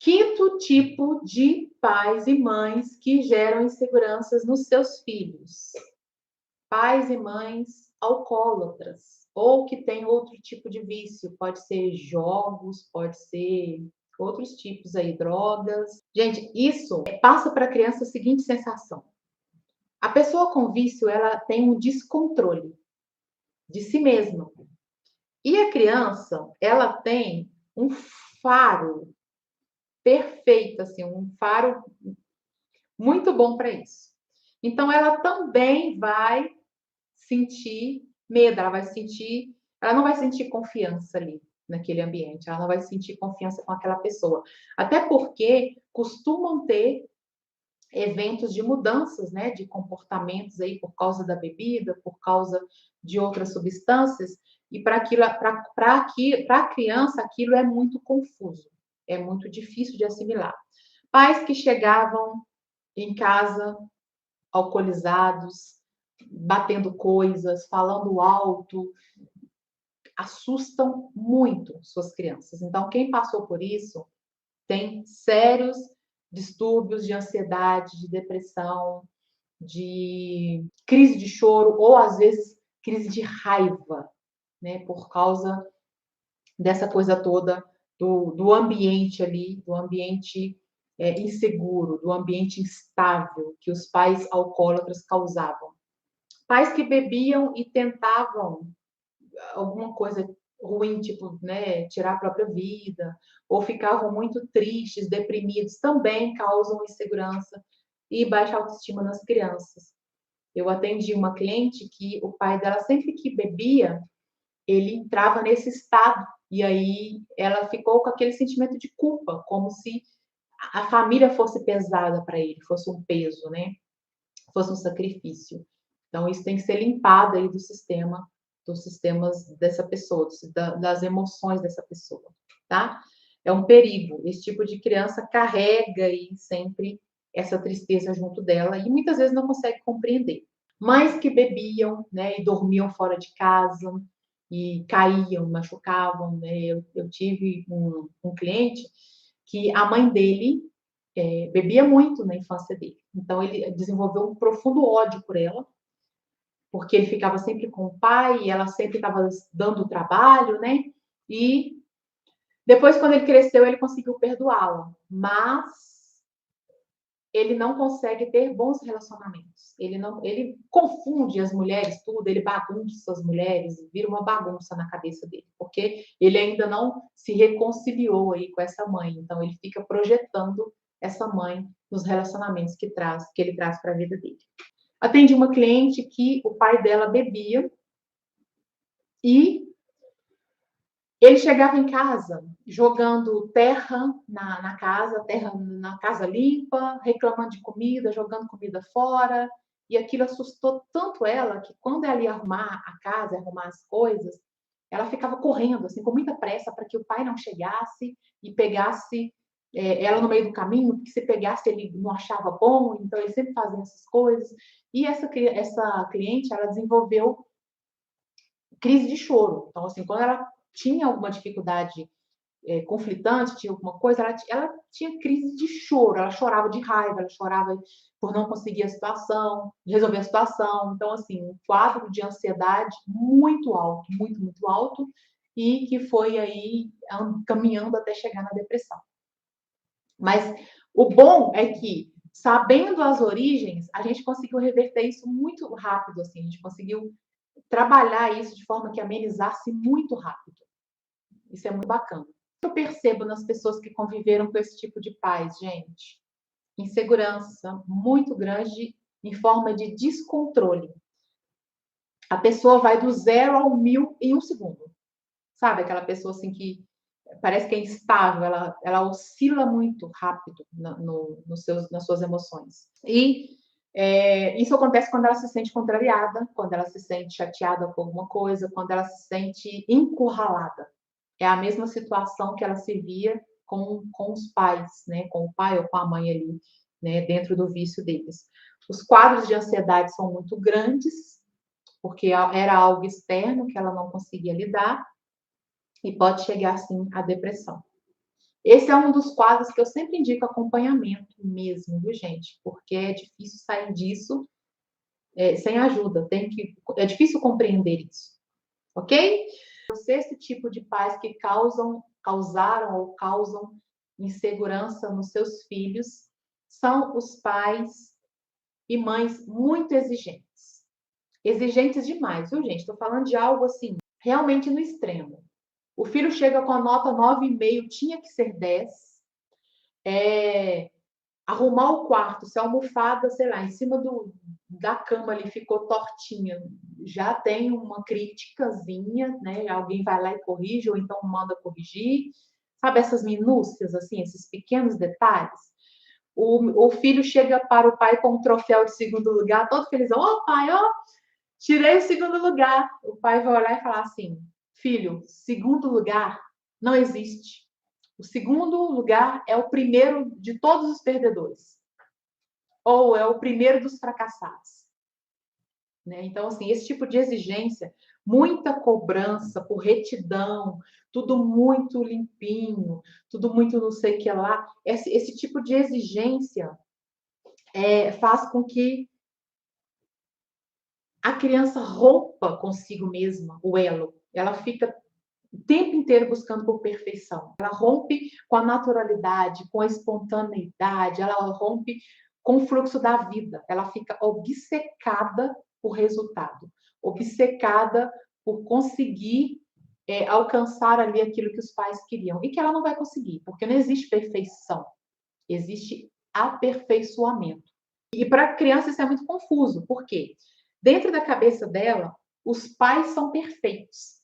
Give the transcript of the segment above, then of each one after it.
Quinto tipo de pais e mães que geram inseguranças nos seus filhos. Pais e mães alcoólatras ou que têm outro tipo de vício, pode ser jogos, pode ser outros tipos aí, drogas. Gente, isso passa para a criança a seguinte sensação. A pessoa com vício, ela tem um descontrole de si mesma. E a criança, ela tem um faro perfeito, assim, um faro muito bom para isso. Então, ela também vai sentir medo, ela não vai sentir confiança ali naquele ambiente, ela não vai sentir confiança com aquela pessoa. Até porque costumam ter eventos de mudanças, né, de comportamentos aí por causa da bebida, por causa de outras substâncias, e para a criança aquilo é muito confuso, é muito difícil de assimilar. Pais que chegavam em casa alcoolizados, batendo coisas, falando alto, assustam muito suas crianças. Então, quem passou por isso tem sérios distúrbios de ansiedade, de depressão, de crise de choro ou às vezes crise de raiva, né, por causa dessa coisa toda do ambiente ali, do ambiente inseguro, do ambiente instável que os pais alcoólatras causavam. Pais que bebiam e tentavam alguma coisa ruim, tipo, né, tirar a própria vida, ou ficavam muito tristes, deprimidos, também causam insegurança e baixa autoestima nas crianças. Eu atendi uma cliente que o pai dela, sempre que bebia, ele entrava nesse estado, e aí ela ficou com aquele sentimento de culpa, como se a família fosse pesada para ele, fosse um peso, né? Fosse um sacrifício. Então, isso tem que ser limpado aí do sistema, dos sistemas dessa pessoa, das emoções dessa pessoa, tá? É um perigo. Esse tipo de criança carrega aí sempre essa tristeza junto dela e muitas vezes não consegue compreender. Mães que bebiam, né, e dormiam fora de casa e caíam, machucavam, né? Eu tive um cliente que a mãe dele bebia muito na infância dele. Então, ele desenvolveu um profundo ódio por ela, porque ele ficava sempre com o pai e ela sempre estava dando trabalho, né? E depois, quando ele cresceu, ele conseguiu perdoá-la, mas ele não consegue ter bons relacionamentos. Ele confunde as mulheres, tudo, ele bagunça as mulheres, vira uma bagunça na cabeça dele, porque ele ainda não se reconciliou aí com essa mãe. Então ele fica projetando essa mãe nos relacionamentos que ele traz para a vida dele. Atendi uma cliente que o pai dela bebia e ele chegava em casa jogando terra na casa, terra na casa limpa, reclamando de comida, jogando comida fora. E aquilo assustou tanto ela que quando ela ia arrumar a casa, arrumar as coisas, ela ficava correndo, assim, com muita pressa para que o pai não chegasse e pegasse ela no meio do caminho, porque se pegasse ele não achava bom, então ele sempre fazia essas coisas. E essa cliente, ela desenvolveu crise de choro. Então, assim, quando ela tinha alguma dificuldade conflitante, tinha alguma coisa, ela tinha crise de choro, ela chorava de raiva, ela chorava por não conseguir a situação, resolver a situação. Então, assim, um quadro de ansiedade muito alto, muito, muito alto, e que foi aí caminhando até chegar na depressão. Mas o bom é que, sabendo as origens, a gente conseguiu reverter isso muito rápido, assim, a gente conseguiu trabalhar isso de forma que amenizasse muito rápido. Isso é muito bacana. Eu percebo nas pessoas que conviveram com esse tipo de pais, gente, insegurança muito grande em forma de descontrole. A pessoa vai do 0 ao 1000 em um segundo. Sabe? Aquela pessoa assim que parece que é instável, ela oscila muito rápido nas suas emoções. E isso acontece quando ela se sente contrariada, quando ela se sente chateada com alguma coisa, quando ela se sente encurralada. É a mesma situação que ela se via com os pais, né? Com o pai ou com a mãe ali, né? Dentro do vício deles. Os quadros de ansiedade são muito grandes, porque era algo externo que ela não conseguia lidar, e pode chegar, sim, à depressão. Esse é um dos quadros que eu sempre indico acompanhamento mesmo, viu, gente? Porque é difícil sair disso sem ajuda. É difícil compreender isso, ok? O sexto tipo de pais que causaram ou causam insegurança nos seus filhos são os pais e mães muito exigentes. Exigentes demais, viu, gente? Estou falando de algo assim, realmente no extremo. O filho chega com a nota 9,5, tinha que ser 10. Arrumar o quarto, se a almofada, sei lá, em cima da cama ali ficou tortinha, já tem uma criticazinha, né? Alguém vai lá e corrige, ou então manda corrigir. Sabe essas minúcias, assim, esses pequenos detalhes? O filho chega para o pai com um troféu de segundo lugar, todo felizão. Ó, pai, ó, tirei o segundo lugar. O pai vai olhar e falar assim: filho, segundo lugar não existe. O segundo lugar é o primeiro de todos os perdedores. Ou é o primeiro dos fracassados. Né? Então, assim, esse tipo de exigência, muita cobrança por retidão, tudo muito limpinho, tudo muito não sei o que lá, esse tipo de exigência faz com que a criança rompa consigo mesma o elo. Ela fica o tempo inteiro buscando por perfeição. Ela rompe com a naturalidade, com a espontaneidade, ela rompe com o fluxo da vida. Ela fica obcecada por resultado, obcecada por conseguir alcançar ali aquilo que os pais queriam e que ela não vai conseguir, porque não existe perfeição, existe aperfeiçoamento. E para a criança isso é muito confuso, porque dentro da cabeça dela, os pais são perfeitos.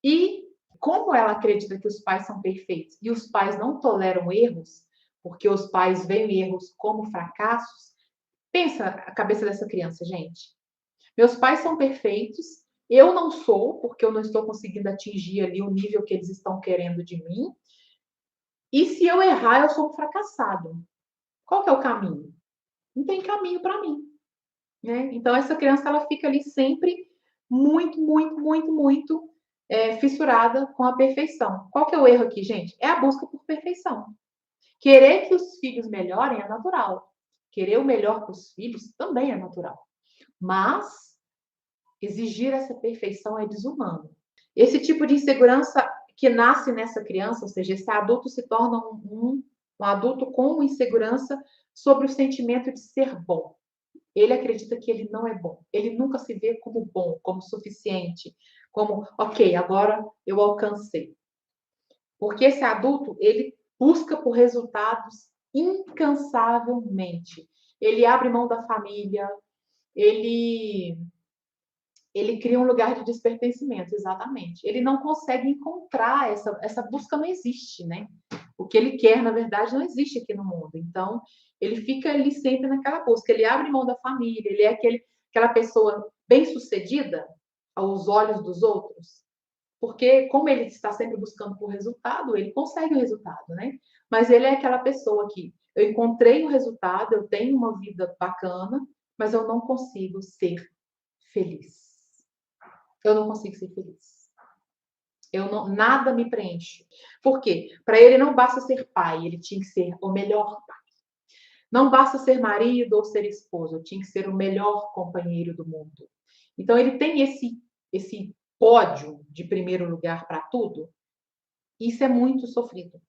E como ela acredita que os pais são perfeitos e os pais não toleram erros, porque os pais veem erros como fracassos, pensa a cabeça dessa criança, gente. Meus pais são perfeitos, eu não sou, porque eu não estou conseguindo atingir ali o nível que eles estão querendo de mim. E se eu errar, eu sou um fracassado. Qual que é o caminho? Não tem caminho para mim, né? Então essa criança ela fica ali sempre muito, muito, muito, muito fissurada com a perfeição. Qual que é o erro aqui, gente? É a busca por perfeição. Querer que os filhos melhorem é natural. Querer o melhor para os filhos também é natural. Mas exigir essa perfeição é desumano. Esse tipo de insegurança que nasce nessa criança, ou seja, esse adulto se torna um adulto com insegurança sobre o sentimento de ser bom. Ele acredita que ele não é bom. Ele nunca se vê como bom, como suficiente, como, ok, agora eu alcancei. Porque esse adulto, ele busca por resultados incansavelmente. Ele abre mão da família, ele cria um lugar de despertencimento, exatamente. Ele não consegue encontrar, essa busca não existe, né? O que ele quer, na verdade, não existe aqui no mundo. Então, ele fica ali sempre naquela busca. Ele abre mão da família, ele é aquela pessoa bem-sucedida aos olhos dos outros, porque como ele está sempre buscando por resultado, ele consegue o resultado, né? Mas ele é aquela pessoa que eu encontrei o resultado, eu tenho uma vida bacana, mas eu não consigo ser feliz. Eu não consigo ser feliz. Nada me preenche. Por quê? Para ele não basta ser pai, ele tinha que ser o melhor pai. Não basta ser marido ou ser esposo, eu tinha que ser o melhor companheiro do mundo. Então ele tem esse pódio de primeiro lugar para tudo. Isso é muito sofrido.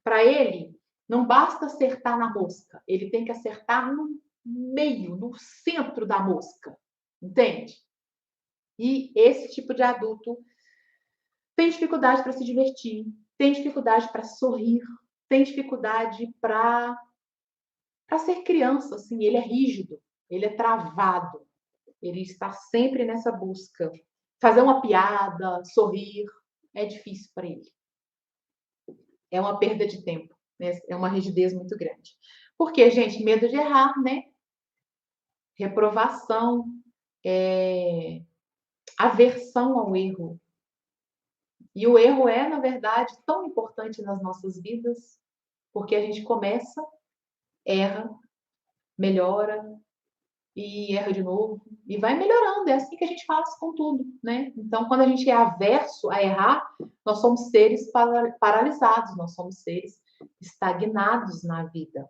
Para ele, não basta acertar na mosca, ele tem que acertar no meio, no centro da mosca. Entende? E esse tipo de adulto tem dificuldade para se divertir, tem dificuldade para sorrir, tem dificuldade para ser criança, assim, ele é rígido, ele é travado, ele está sempre nessa busca. Fazer uma piada, sorrir, é difícil para ele. É uma perda de tempo, né? É uma rigidez muito grande. Por quê, gente? Medo de errar, né? Reprovação, aversão ao erro. E o erro é, na verdade, tão importante nas nossas vidas, porque a gente começa, erra, melhora, e erra de novo, e vai melhorando. É assim que a gente faz com tudo, né? Então, quando a gente é averso a errar, nós somos seres paralisados, nós somos seres estagnados na vida.